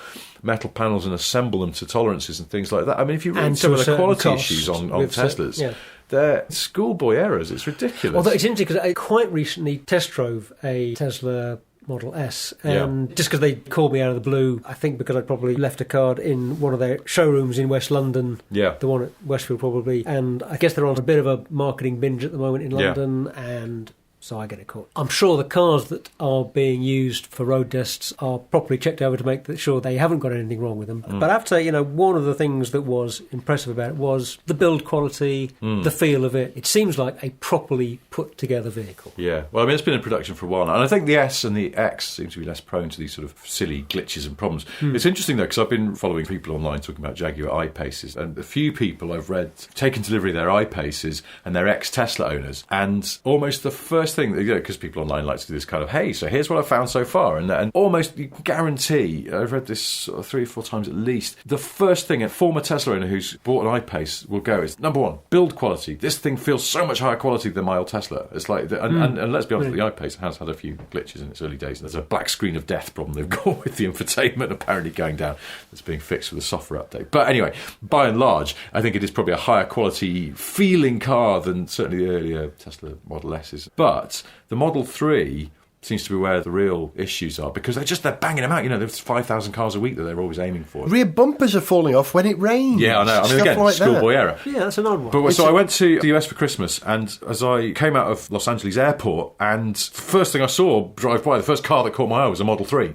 metal panels and assemble them to tolerances and things like that. I mean, if you read And some to of a the certain quality cost issues on with Teslas, yeah. they're schoolboy errors. It's ridiculous. Although it's interesting because I quite recently test drove a Tesla Model S, and just because they called me out of the blue, I think because I'd probably left a card in one of their showrooms in West London, Yeah. the one at Westfield probably, and I guess they're on a bit of a marketing binge at the moment in Yeah. London, and so I get it caught. I'm sure the cars that are being used for road tests are properly checked over to make sure they haven't got anything wrong with them. But I have to say, you know, one of the things that was impressive about it was the build quality, the feel of it. It seems like a properly put together vehicle. Yeah, well, I mean, it's been in production for a while now, and I think the S and the X seem to be less prone to these sort of silly glitches and problems. It's interesting, though, because I've been following people online talking about Jaguar I-Paces, and a few people I've read taken delivery of their I-Paces and they're ex-Tesla owners, and almost the first thing, you know, because people online like to do this kind of, hey, so here's what I've found so far, and almost you can guarantee, I've read this sort of 3 or 4 times at least, the first thing a former Tesla owner who's bought an I-Pace will go is, number one, build quality. This thing feels so much higher quality than my old Tesla. It's like, and let's be honest, the I-Pace has had a few glitches in its early days. There's a black screen of death problem they've got with the infotainment apparently going down that's being fixed with a software update. But anyway, by and large, I think it is probably a higher quality feeling car than certainly the earlier Tesla Model S's. But the Model 3 seems to be where the real issues are, because they're banging them out. You know, there's 5,000 cars a week that they're always aiming for. Rear bumpers are falling off when it rains. Yeah, I know. I mean, Stuff again, like schoolboy that. error. Yeah, that's an odd one. But so I went to the US for Christmas, and as I came out of Los Angeles airport, and the first thing I saw drive by, the first car that caught my eye was a Model 3.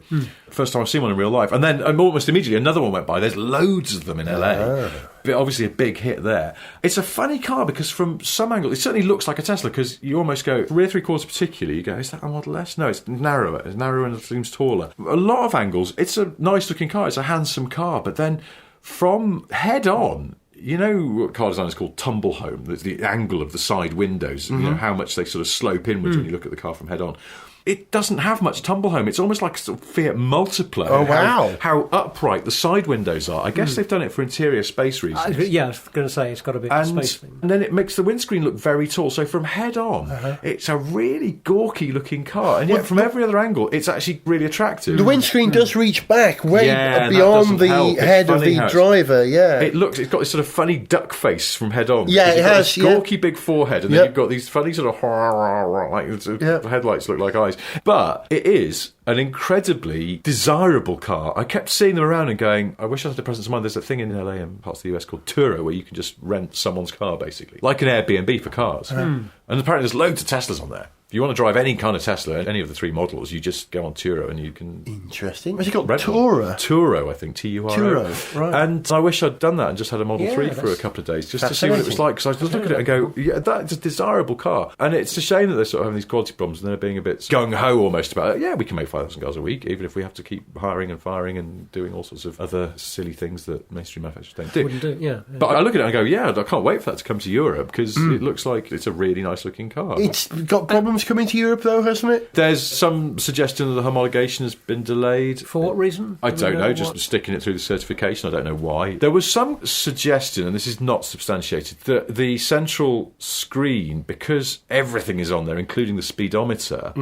First time I've seen one in real life. And then almost immediately another one went by. There's loads of them in LA. But obviously a big hit there. It's a funny car because from some angle, it certainly looks like a Tesla, because you almost go, rear three quarters particularly, you go, is that a Model S? No, it's narrower. It's narrower and it seems taller. A lot of angles, it's a nice looking car. It's a handsome car. But then from head on, you know what car design is called tumble home? That's the angle of the side windows, you know, how much they sort of slope inwards when you look at the car from head on. It doesn't have much tumble home. It's almost like a sort of Fiat Multipla. Oh, wow. How upright the side windows are. I guess they've done it for interior space reasons. Yeah, I was going to say it's got a bit of space thing. And then it makes the windscreen look very tall. So from head on, it's a really gawky looking car. And yet from every other angle, it's actually really attractive. The windscreen does reach back way Yeah, beyond that the doesn't help. It's head of funny the how driver, yeah. It's got this sort of funny duck face from head on. Yeah, Because it you've got has, this yeah. gawky big forehead, and then you've got these funny sort of like headlights look like eyes. But it is an incredibly desirable car. I kept seeing them around and going, I wish I had the presence of mind. There's a thing in LA and parts of the US called Turo, where you can just rent someone's car, basically. Like an Airbnb for cars. And apparently there's loads of Teslas on there. If you want to drive any kind of Tesla, any of the 3 models, you just go on Turo and you can... Interesting. What's it called? rent one. Turo? Turo, I think. Turo. Turo, right. And I wish I'd done that and just had a Model 3 for a that's couple of days, just to see what it was like. Because I was just looking at it and go, yeah, that's a desirable car. And it's a shame that they're sort of having these quality problems and they're being a bit gung-ho almost about it. Yeah, we can make 5,000 cars a week, even if we have to keep hiring and firing and doing all sorts of other silly things that mainstream manufacturers don't do. Wouldn't do, yeah. But I look at it and I go, yeah, I can't wait for that to come to Europe, because it looks like it's a really nice looking car. It's got problems coming to Europe, though, hasn't it? There's some suggestion that the homologation has been delayed. For what reason? I don't know, just sticking it through the certification. I don't know why. There was some suggestion, and this is not substantiated, that the central screen, because everything is on there, including the speedometer,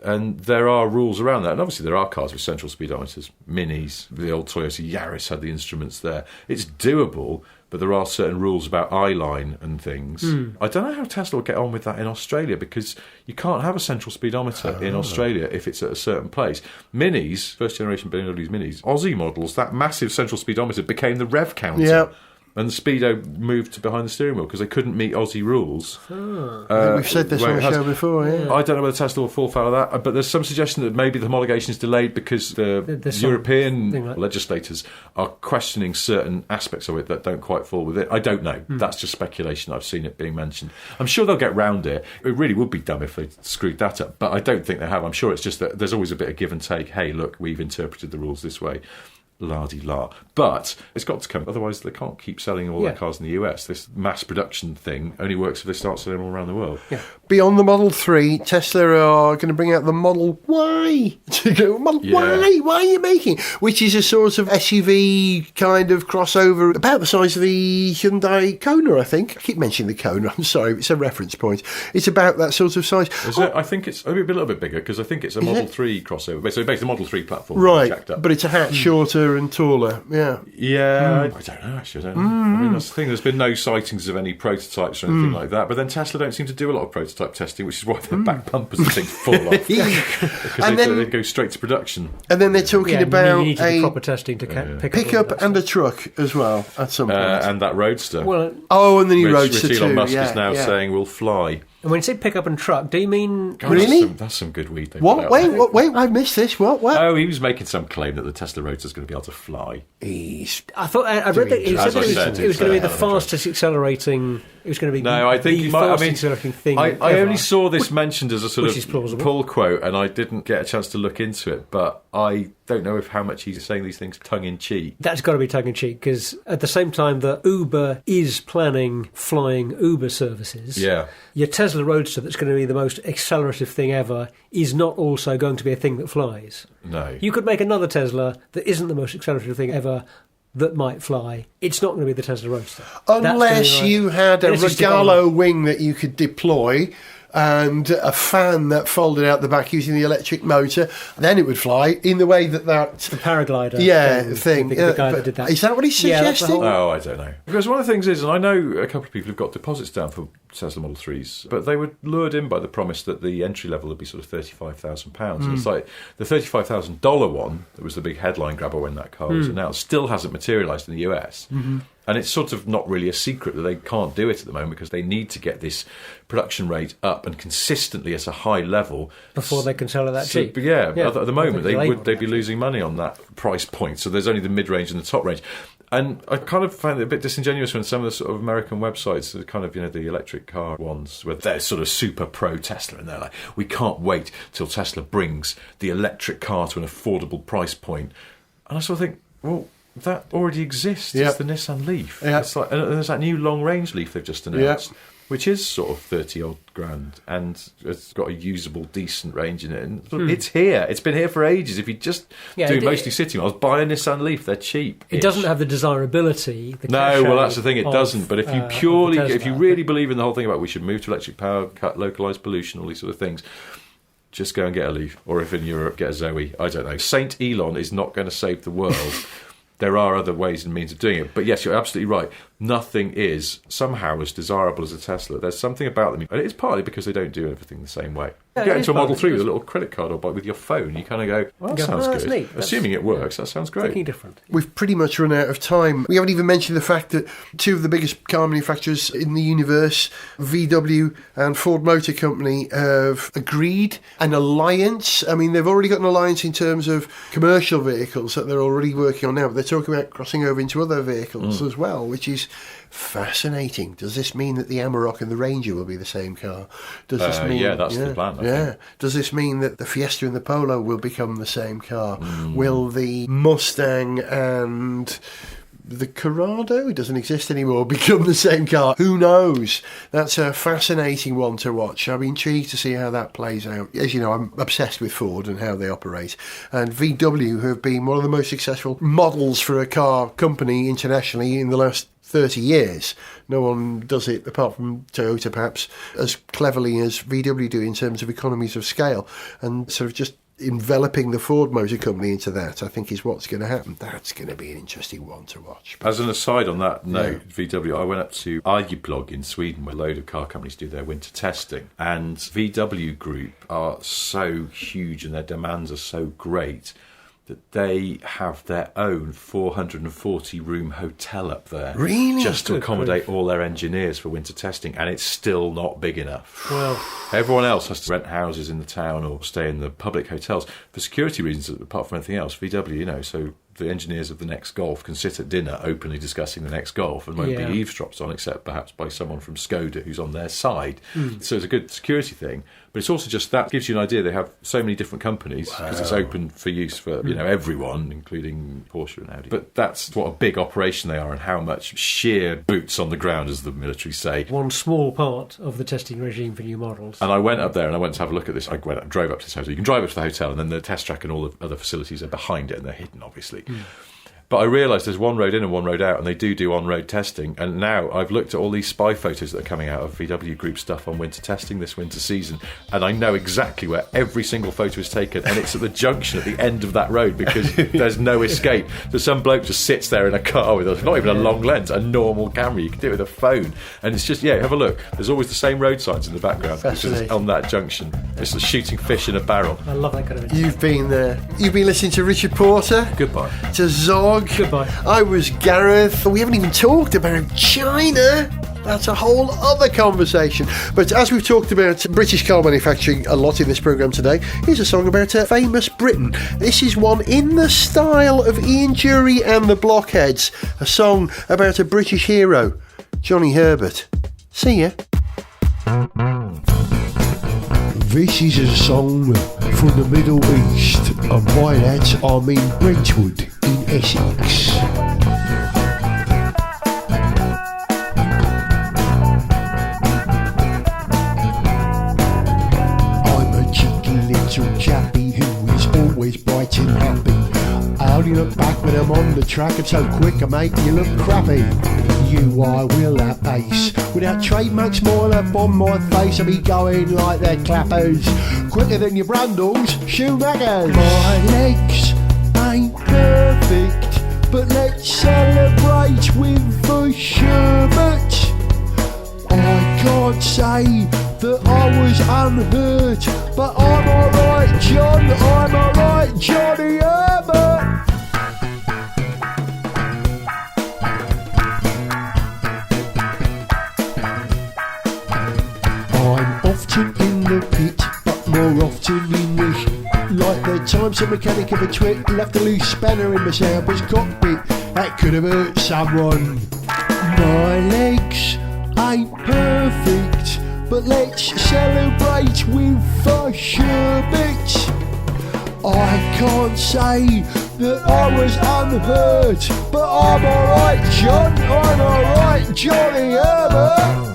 and there are rules around that, and obviously there are cars with central speedometers, Minis, the old Toyota Yaris had the instruments there. It's doable, but there are certain rules about eye line and things. I don't know how Tesla will get on with that in Australia, because you can't have a central speedometer in Australia if it's at a certain place. Minis, first generation BMW's Minis, Aussie models, that massive central speedometer became the rev counter. Yeah. And the speedo moved to behind the steering wheel because they couldn't meet Aussie rules. We've said this on the show before, yeah. I don't know whether Tesla will fall foul of that, but there's some suggestion that maybe the homologation is delayed because the European legislators are questioning certain aspects of it that don't quite fall with it. I don't know. That's just speculation. I've seen it being mentioned. I'm sure they'll get round it. It really would be dumb if they screwed that up, but I don't think they have. I'm sure it's just that there's always a bit of give and take. Hey, look, we've interpreted the rules this way. La-di-la. But it's got to come, otherwise they can't keep selling all their cars in the US. This mass production thing only works if they start selling all around the world. Yeah. Beyond the Model 3, Tesla are going to bring out the Model Y. Y, why are you making? Which is a sort of SUV kind of crossover, about the size of the Hyundai Kona, I think. I keep mentioning the Kona, I'm sorry, it's a reference point. It's about that sort of size. Is it? I think it's a little bit bigger, because I think it's a Model 3 crossover. So it makes the Model 3 platform. Right, but it's a hatch shorter and taller, I don't know, actually. I don't know. I mean, that's the thing. There's been no sightings of any prototypes or anything like that. But then Tesla don't seem to do a lot of prototype testing, which is why their back bumpers and things fall off. Because they go straight to production. And then they're talking about you need to do proper testing to pick up and a truck as well at some point. And that Roadster. And the new Roadster which too. Elon Musk is now saying will fly. And when you say pick up and truck, do you mean... God, really? That's some good weed. What? Wait, I missed this. What? Oh, he was making some claim that the Tesla Roadster is going to be able to fly. I read that he said it was going to be the fastest accelerating... It was going to be accelerating thing. I only saw this mentioned as a sort of pull quote, and I didn't get a chance to look into it, but I don't know how much he's saying these things tongue-in-cheek. That's got to be tongue-in-cheek, because at the same time that Uber is planning flying Uber services, your Tesla Roadster, that's going to be the most accelerative thing ever, is not also going to be a thing that flies. No. You could make another Tesla that isn't the most accelerative thing ever that might fly. It's not going to be the Tesla Roadster. Unless you had a Regalo wing that you could deploy and a fan that folded out the back using the electric motor, then it would fly in the way that the paraglider thing. The guy that did that. Is that what he's suggesting? I don't know. Because one of the things is, and I know a couple of people who've got deposits down for Tesla Model 3s, but they were lured in by the promise that the entry level would be sort of £35,000. And it's like the $35,000 one that was the big headline grabber when that car was announced still hasn't materialised in the US. And it's sort of not really a secret that they can't do it at the moment, because they need to get this production rate up and consistently at a high level before they can sell it that cheap. At the moment they'd be losing money on that price point. So there's only the mid-range and the top range. And I kind of find it a bit disingenuous when some of the sort of American websites, the kind of, the electric car ones, where they're sort of super pro Tesla, and they're like, we can't wait till Tesla brings the electric car to an affordable price point. And I sort of think, well, that already exists. It's the Nissan Leaf. It's like, and there's that new long-range Leaf they've just announced, which is sort of 30-odd grand, and it's got a usable, decent range in it. And it's here. It's been here for ages. If you just do mostly city miles, buy a Nissan Leaf. They're cheap. It doesn't have the desirability. That's the thing. It doesn't. But if you really believe in the whole thing about we should move to electric power, cut localised pollution, all these sort of things, just go and get a Leaf. Or if in Europe, get a Zoe. I don't know. Saint Elon is not going to save the world. There are other ways and means of doing it. But yes, you're absolutely right. Nothing is somehow as desirable as a Tesla. There's something about them. And it's partly because they don't do everything the same way. You get into a Model 3 with a little credit card or with your phone, you kind of go, well, that sounds good. Neat. Assuming it works, that sounds great. Thinking different. We've pretty much run out of time. We haven't even mentioned the fact that two of the biggest car manufacturers in the universe, VW and Ford Motor Company, have agreed an alliance. I mean, they've already got an alliance in terms of commercial vehicles that they're already working on now, but they're talking about crossing over into other vehicles as well, which is is fascinating. Does this mean that the Amarok and the Ranger will be the same car? Does this mean... Yeah, that's the plan, I think. Does this mean that the Fiesta and the Polo will become the same car? Will the Mustang and... the Corrado, it doesn't exist anymore, become the same car? Who knows? That's a fascinating one to watch. I'm intrigued to see how that plays out. As you know, I'm obsessed with Ford and how they operate. And VW, who have been one of the most successful models for a car company internationally in the last 30 years. No one does it, apart from Toyota perhaps, as cleverly as VW do in terms of economies of scale. And sort of just enveloping the Ford Motor Company into that, I think, is what's going to happen. That's going to be an interesting one to watch. As an aside on that note, VW, I went up to Arjeplog in Sweden, where a load of car companies do their winter testing, and VW Group are so huge and their demands are so great that they have their own 440-room hotel up there. Really? Just to accommodate all their engineers for winter testing, and it's still not big enough. Well, everyone else has to rent houses in the town or stay in the public hotels. For security reasons, apart from anything else, VW, so the engineers of the next Golf can sit at dinner openly discussing the next Golf and won't be eavesdropped on, except perhaps by someone from Skoda who's on their side. So it's a good security thing. But it's also just that gives you an idea. They have so many different companies because it's open for use for everyone, including Porsche and Audi. But that's what a big operation they are, and how much sheer boots on the ground, as the military say. one small part of the testing regime for new models. And I went up there and I went to have a look at this. I went up and drove up to this hotel. You can drive up to the hotel, and then the test track and all the other facilities are behind it, and they're hidden, obviously. But I realised there's one road in and one road out, and they do on-road testing. And now I've looked at all these spy photos that are coming out of VW Group stuff on winter testing this winter season, and I know exactly where every single photo is taken, and it's at the junction at the end of that road because there's no escape. So some bloke just sits there in a car with not even a long lens, a normal camera. You can do it with a phone. And it's just, have a look. There's always the same road signs in the background because on that junction. It's like shooting fish in a barrel. I love that kind of You've been there. You've been listening to Richard Porter. Goodbye. To Zog. Goodbye. I was Gareth. We haven't even talked about China. That's a whole other conversation. But as we've talked about British car manufacturing a lot in this programme today, here's a song about famous Britain. This is one in the style of Ian Dury and the Blockheads, a song about a British hero, Johnny Herbert. See ya. This is a song from the Middle East, and by that I mean Brentwood in Essex. I'm a cheeky little chappie who is always bright and happy. I only look back when I'm on the track, and so quick I make you look crappy. You I will at pace, with that trademark smile up on my face. I'll be going like their clappers, quicker than your Brundles, shoemakers. My legs ain't perfect, but let's celebrate with the sherbet. I can't say that I was unhurt, but I'm alright, John, I'm alright, Johnny Herbert. I'm often in the pit, but more often in the like the time some mechanic of a twit left a loose spanner in the Sauber's cockpit. That could have hurt someone. My legs ain't perfect, but let's celebrate with the sherbet. I can't say that I was unhurt, but I'm alright, John, I'm alright, Johnny Herbert.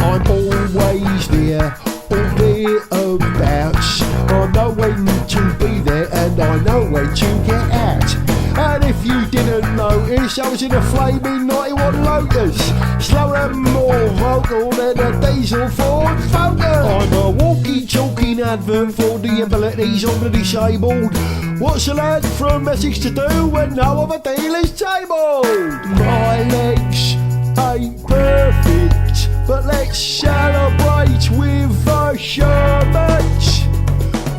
I'm always there, or thereabouts. I know when to be there, and I know when to get out. And if you didn't notice, I was in a flaming 91 Lotus, slower and more vocal than a diesel Ford Focus. I'm a walkie-talking advert for the abilities of the disabled. What's a lad from Essex to do when no other deal is tabled? My legs ain't perfect, but let's celebrate with the sherbet.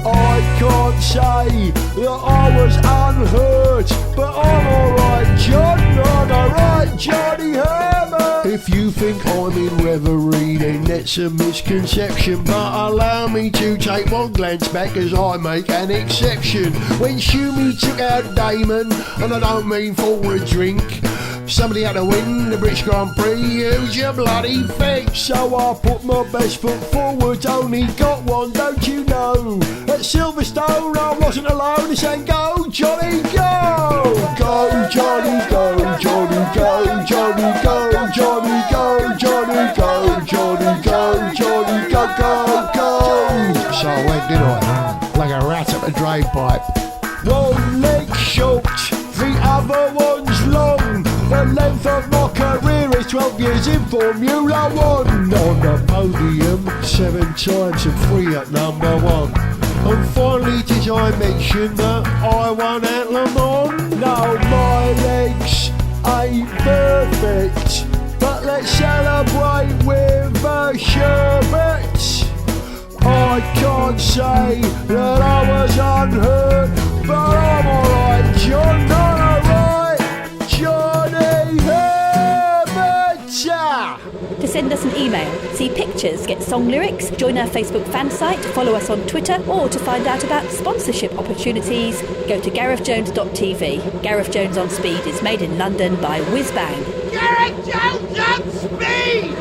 I can't say that I was unhurt, but I'm alright, John, I'm alright, Johnny Herbert. If you think I'm in reverie, then that's a misconception. But allow me to take one glance back as I make an exception. When Shumi took out Damon, and I don't mean for a drink, somebody had to win the British Grand Prix, use your bloody fix. So I put my best foot forward, only got one, don't you know? At Silverstone I wasn't alone, they sang go Johnny go! Go Johnny go, Johnny go, Johnny go, Johnny go, Johnny go, Johnny go, Johnny go, go, go! So I went, didn't I? Like a rat up a drain pipe. One leg short, the other one's long. The length of my career is 12 years in Formula 1. On the podium 7 times and 3 at number 1. And finally did I mention that I won at Le Mans? No, my legs ain't perfect, but let's celebrate with a sherbet. I can't say that I was unhurt, but I'm alright, John, not alright, Johnny Herbert. To send us an email, see pictures, get song lyrics, join our Facebook fan site, follow us on Twitter, or to find out about sponsorship opportunities, go to GarethJones.tv. Gareth Jones on Speed is made in London by Whiz Bang. Gareth Jones on Speed!